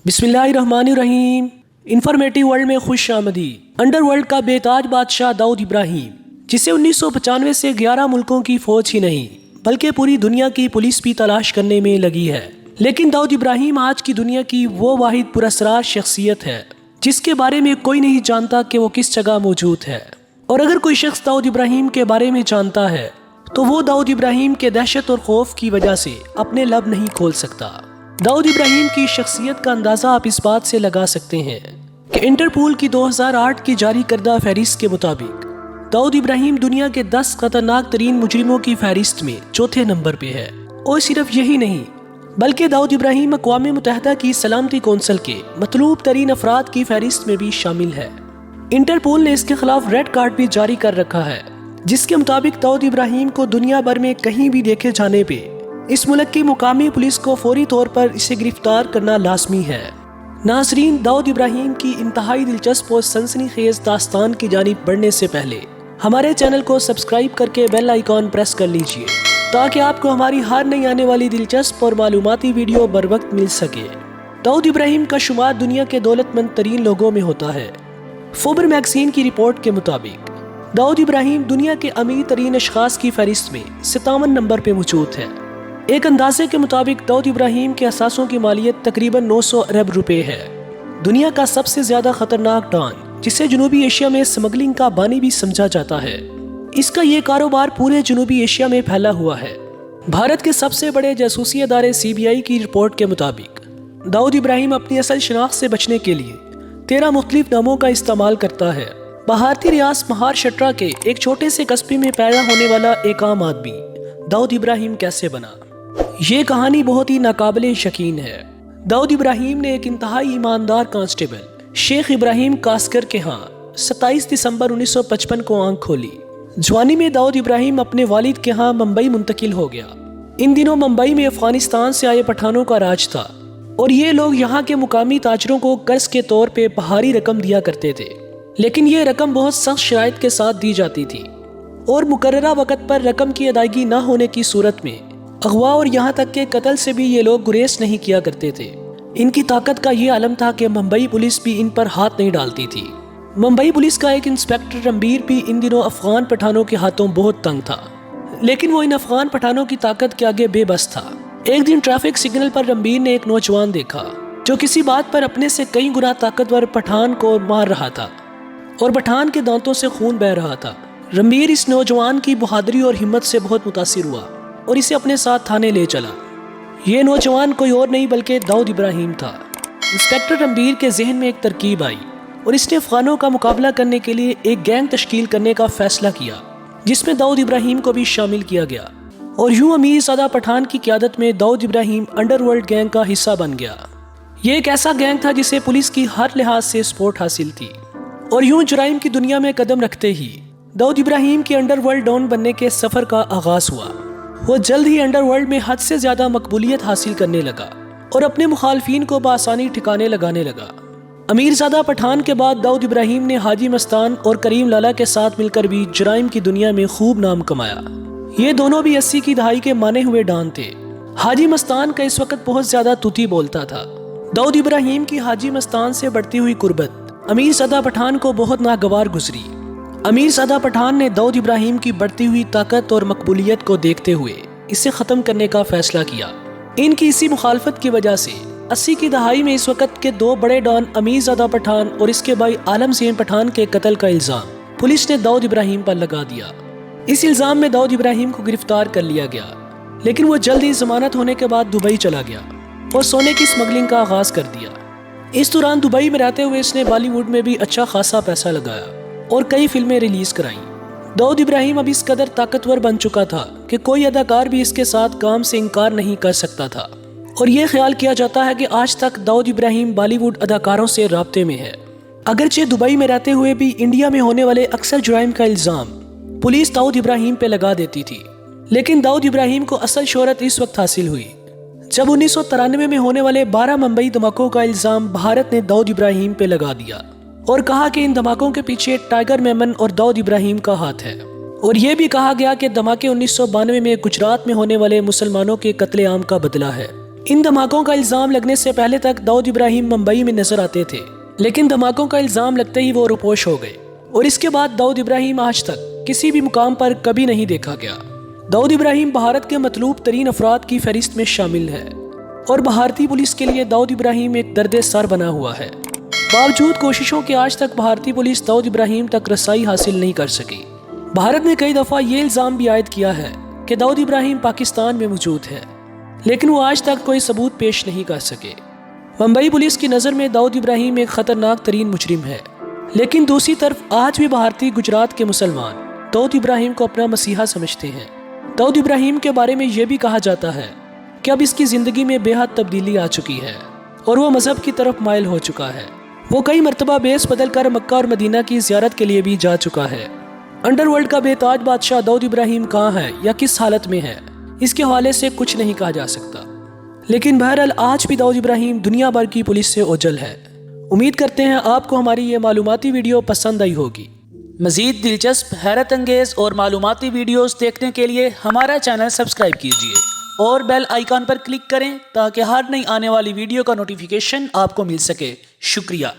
बिस्मिल्लाहिर्रहमानिर्रहीम। Informative world में खुश आमदीद। अंडर वर्ल्ड का बेताज बादशाह दाऊद इब्राहिम, जिसे 1995 से 11 मुल्कों की फौज ही नहीं बल्कि पूरी दुनिया की पुलिस भी तलाश करने में लगी है। लेकिन दाऊद इब्राहिम आज की दुनिया की वो वाहिद पुरस्कार शख्सियत है जिसके बारे में कोई नहीं जानता कि वो किस जगह मौजूद है। और अगर कोई शख्स दाऊद इब्राहिम के बारे में जानता है तो वो दाऊद इब्राहिम के दहशत और खौफ की वजह से अपने लब नहीं खोल सकता। दाऊद इब्राहिम की शख्सियत का अंदाज़ा आप इस बात से लगा सकते हैं कि इंटरपोल की 2008 की जारी करदा फहरिस्त के मुताबिक दाऊद इब्राहिम दुनिया के 10 खतरनाक तरीन मुजरिमों की फहरिस्त में चौथे नंबर पे है। और सिर्फ यही नहीं बल्कि दाऊद इब्राहिम अक़वाम मुत्तहिदा की सलामती कौंसिल के मतलूब तरीन अफराद की फहरिस्त में भी शामिल है। इंटरपोल ने इसके खिलाफ रेड कार्ड भी जारी कर रखा है, जिसके मुताबिक दाऊद इब्राहिम को दुनिया भर में कहीं भी देखे जाने पे इस मुल्क की मुकामी पुलिस को फौरी तौर पर इसे गिरफ्तार करना लाजमी है। नाज़रीन, दाऊद इब्राहिम की इंतहाई दिलचस्प और सनसनीखेज दास्तान की जानिब बढ़ने से पहले हमारे चैनल को सब्सक्राइब करके बेल आइकॉन प्रेस कर लीजिए ताकि आपको हमारी हर नई आने वाली दिलचस्प और मालूमाती वीडियो बर वक्त मिल सके। दाऊद इब्राहिम का शुमार दुनिया के दौलतमंद तरीन लोगों में होता है। फोर्ब्स मैगजीन की रिपोर्ट के मुताबिक दाऊद इब्राहिम दुनिया के अमीर तरीन अशखास की फहरिस्त में 57 नंबर पे मौजूद है। एक अंदाजे के मुताबिक दाऊद इब्राहिम के असासों की मालियत तकरीबन 900 अरब रुपए है। दुनिया का सबसे ज्यादा खतरनाक डॉन, जिसे जनूबी एशिया में स्मगलिंग का बानी भी समझा जाता है, इसका ये कारोबार पूरे जनूबी एशिया में फैला हुआ है। भारत के सबसे बड़े जासूसी अदारे CBI की रिपोर्ट के मुताबिक दाऊद इब्राहिम अपनी असल शनाख्त से बचने के लिए 13 मुख्तलिफ नामों का इस्तेमाल करता है। भारतीय रियासत महाराष्ट्र के एक छोटे से कस्बे में पैदा होने वाला एक आम आदमी दाऊद इब्राहिम कैसे बना, ये कहानी बहुत ही नाकाबिले यकीन है। दाऊद इब्राहिम ने एक इंतहाई ईमानदार कांस्टेबल शेख इब्राहिम कास्कर के यहाँ 27 दिसंबर 1955 को आंख खोली। जवानी में दाऊद इब्राहिम अपने वालिद के यहाँ मुंबई मुंतकिल हो गया। इन दिनों मुंबई में अफगानिस्तान से आए पठानों का राज था और ये लोग यहाँ के मुकामी ताजरों को कर्ज के तौर पे भारी रकम दिया करते थे, लेकिन ये रकम बहुत सख्त शराइत के साथ दी जाती थी और मुकर्ररा वक़्त पर रकम की अदायगी न होने की सूरत में अगवा और यहाँ तक के कत्ल से भी ये लोग गुरेज नहीं किया करते थे। इनकी ताकत का ये आलम था कि मुंबई पुलिस भी इन पर हाथ नहीं डालती थी। मुंबई पुलिस का एक इंस्पेक्टर रणबीर भी इन दिनों अफगान पठानों के हाथों बहुत तंग था, लेकिन वो इन अफगान पठानों की ताकत के आगे बेबस था। एक दिन ट्रैफिक सिग्नल पर रणबीर ने एक नौजवान देखा जो किसी बात पर अपने से कई गुना ताकतवर पठान को मार रहा था और पठान के दांतों से खून बह रहा था। रणबीर इस नौजवान की बहादुरी और हिम्मत से बहुत मुतासिर हुआ और इसे अपने साथ थाने ले चला। ये नौजवान कोई और नहीं बल्कि दाऊद इब्राहिम था। इंस्पेक्टर रणबीर के जहन में एक तरकीब आई और इसने अफगानों का मुकाबला करने के लिए एक गैंग तश्कील करने का फैसला किया, जिसमें दाऊद इब्राहिम को भी शामिल किया गया। और यूं अमीर ज़ादा पठान की क़यादत में दाऊद इब्राहिम अंडरवर्ल्ड गैंग का हिस्सा बन गया। ये एक ऐसा गैंग था जिसे पुलिस की हर लिहाज से सपोर्ट हासिल थी। और यूं जुराइम की दुनिया में कदम रखते ही दाऊद इब्राहिम के अंडरवर्ल्ड डॉन बनने के सफ़र का आगाज़ हुआ। वो जल्द ही अंडरवर्ल्ड में हद से ज़्यादा मकबूलियत हासिल करने लगा और अपने मुखालफिन को बआसानी ठिकाने लगाने लगा। अमीरज़ादा पठान के बाद दाऊद इब्राहिम ने हाजी मस्तान और करीम लाला के साथ मिलकर भी जुराइम की दुनिया में खूब नाम कमाया। ये दोनों भी 80 की दहाई के माने हुए डॉन थे। हाजी मस्तान का इस वक्त बहुत ज़्यादा तूती बोलता था। दाऊद इब्राहिम की हाजी मस्तान से बढ़ती हुई कुर्बत अमीरज़ादा पठान को बहुत नागवार गुजरी। अमीरज़ादा पठान ने दाऊद इब्राहिम की बढ़ती हुई ताकत और मकबूलियत को देखते हुए इसे ख़त्म करने का फैसला किया। इनकी इसी मुखालफत की वजह से 80 की दहाई में इस वक्त के दो बड़े डॉन अमीरज़ादा पठान और इसके भाई आलम ज़ैन पठान के कत्ल का इल्ज़ाम पुलिस ने दाऊद इब्राहिम पर लगा दिया। इस इल्ज़ाम में दाऊद इब्राहिम को गिरफ्तार कर लिया गया, लेकिन वो जल्द ही जमानत होने के बाद दुबई चला गया और सोने की स्मगलिंग का आगाज़ कर दिया। इस दौरान दुबई में रहते हुए इसने बॉलीवुड में भी अच्छा खासा पैसा लगाया और कई फिल्में रिलीज कराईं। दाऊद इब्राहिम अब इस कदर ताकतवर बन चुका था कि कोई अदाकार भी इसके साथ काम से इनकार नहीं कर सकता था। और ये ख्याल किया जाता है कि आज तक दाऊद इब्राहिम बॉलीवुड अदाकारों से राब्ते में है। अगरचे दुबई में रहते हुए भी इंडिया में होने वाले अक्सर जुराइम का इल्ज़ाम पुलिस दाऊद इब्राहिम पे लगा देती थी, लेकिन दाऊद इब्राहिम को असल शोहरत इस वक्त हासिल हुई जब 1993 में होने वाले 12 मुंबई धमाकों का इल्ज़ाम भारत ने दाऊद इब्राहिम पे लगा दिया और कहा कि इन धमाकों के पीछे टाइगर मेमन और दाऊद इब्राहिम का हाथ है। और ये भी कहा गया कि धमाके 1992 में गुजरात में होने वाले मुसलमानों के कत्लेआम का बदला है। इन धमाकों का इल्ज़ाम लगने से पहले तक दाऊद इब्राहिम मुंबई में नजर आते थे, लेकिन धमाकों का इल्ज़ाम लगते ही वो रुपोश हो गए और इसके बाद दाऊद इब्राहिम आज तक किसी भी मुकाम पर कभी नहीं देखा गया। दाऊद इब्राहिम भारत के मतलूब तरीन अफराद की फहरिस्त में शामिल है और भारतीय पुलिस के लिए दाऊद इब्राहिम एक दर्द सर बना हुआ है। बावजूद कोशिशों के आज तक भारतीय पुलिस दाऊद इब्राहिम तक रसाई हासिल नहीं कर सकी। भारत ने कई दफ़ा ये इल्ज़ाम भी आयद किया है कि दाऊद इब्राहिम पाकिस्तान में मौजूद है, लेकिन वो आज तक कोई सबूत पेश नहीं कर सके। मुंबई पुलिस की नज़र में दाऊद इब्राहिम एक ख़तरनाक तरीन मुजरिम है, लेकिन दूसरी तरफ आज भी भारतीय गुजरात के मुसलमान दाऊद इब्राहिम को अपना मसीहा समझते हैं। दाऊद इब्राहिम के बारे में यह भी कहा जाता है कि अब इसकी ज़िंदगी में बेहद तब्दीली आ चुकी है और वो मज़हब की तरफ माइल हो चुका है। वो कई मरतबा बेस बदल कर मक्का और मदीना की ज़ियारत के लिए भी जा चुका है। अंडरवर्ल्ड का बेताज बादशाह दाऊद इब्राहिम कहाँ है या किस हालत में है, इसके हवाले से कुछ नहीं कहा जा सकता, लेकिन बहरहाल आज भी दाऊद इब्राहिम दुनिया भर की पुलिस से ओझल है। उम्मीद करते हैं आपको हमारी ये मालूमाती वीडियो पसंद आई होगी। मज़ीद दिलचस्प, हैरत अंगेज़ और मालूमाती वीडियोस देखने के लिए हमारा चैनल सब्सक्राइब कीजिए और बेल आइकॉन पर क्लिक करें ताकि हर नई आने वाली वीडियो का नोटिफिकेशन आपको मिल सके। शुक्रिया।